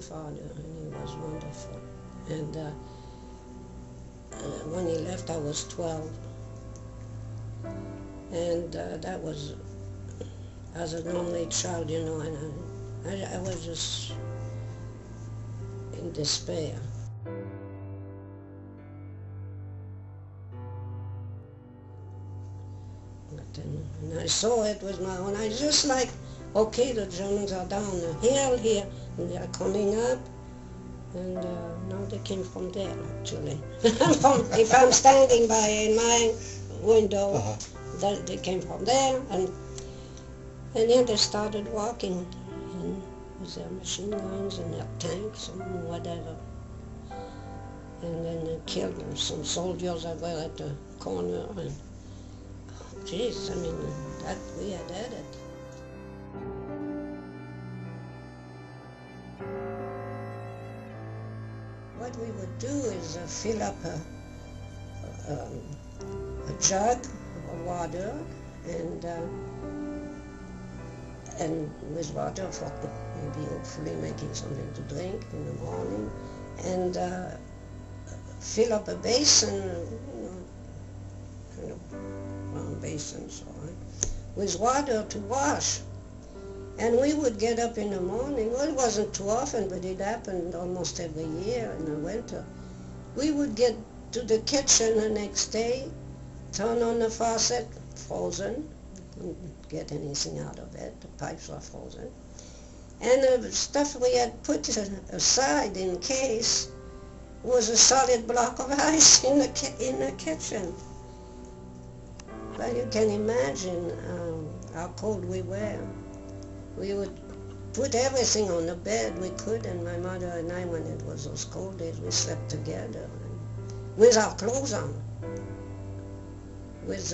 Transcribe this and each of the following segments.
grandfather, and he was wonderful. And when he left, I was 12. And that was as an only child, you know, and I was just in despair. And I saw it with my own eyes, just like, okay, the Germans are down the hill here, and they are coming up, and now they came from there, actually. If I'm standing by in my window, they came from there, and then they started walking with their machine guns and their tanks and whatever. And then they killed some soldiers that were at the corner. And jeez, I mean, that we had had it. What we would do is fill up a jug of water and with water for maybe hopefully making something to drink in the morning, and fill up a basin, you know, kind of round basins, with water to wash. And we would get up in the morning. Well, it wasn't too often, but it happened almost every year in the winter. We would get to the kitchen the next day, turn on the faucet, frozen. Couldn't get anything out of it. The pipes were frozen. And the stuff we had put aside in case was a solid block of ice in the kitchen. Well, you can imagine how cold we were. We would put everything on the bed we could, and my mother and I, when it was those cold days, we slept together with our clothes on, with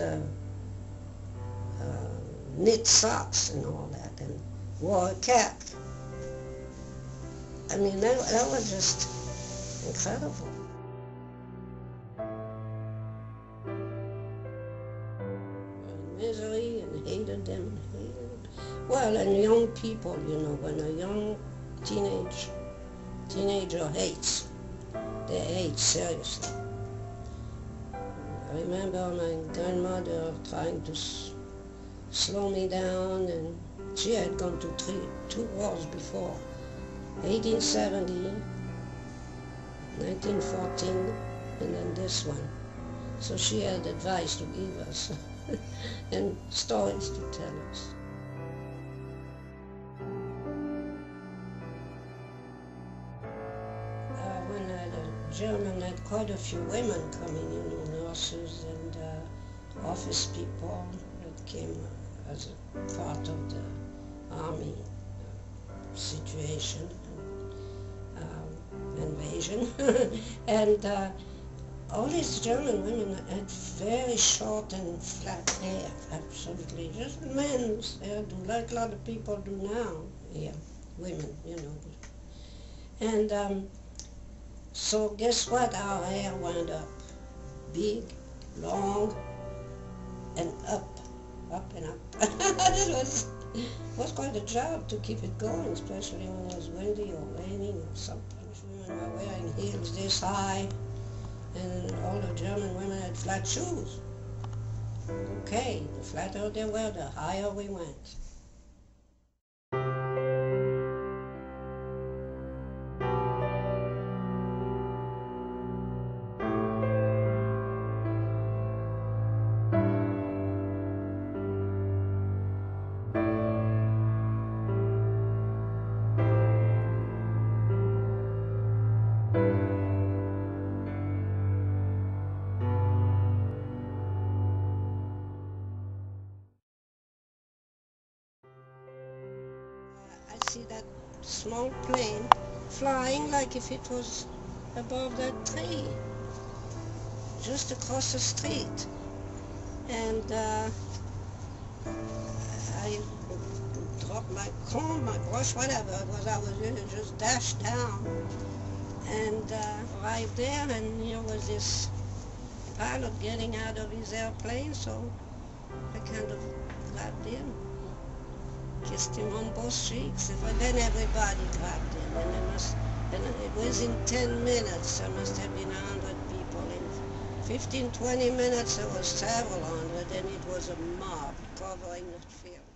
knit socks and all that, and wore a cap. I mean, that was just incredible. Misery, and hated them. Well, and young people, you know, when a young teenager hates, they hate seriously. I remember my grandmother trying to slow me down, and she had gone to two wars before, 1870, 1914, and then this one. So she had advice to give us and stories to tell us. When the German had quite a few women coming, you know, nurses and office people that came as a part of the army situation, invasion. And all these German women had very short and flat hair, absolutely, just men's hairdo, like a lot of people do now here, women, you know. And so guess what? Our hair wound up big, long, and up and up. It was quite a job to keep it going, especially when it was windy or raining or something. Women were wearing heels this high, and all the German women had flat shoes. Okay, the flatter they were, the higher we went. See that small plane flying like if it was above that tree, just across the street. And I dropped my comb, my brush, whatever it was I was in, and just dashed down and arrived there, and here was this pilot getting out of his airplane, so I kind of grabbed in. kissed him on both cheeks. Then everybody grabbed him, and within 10 minutes there must have been 100 people. In 15, 20 minutes there was several hundred, and it was a mob covering the field.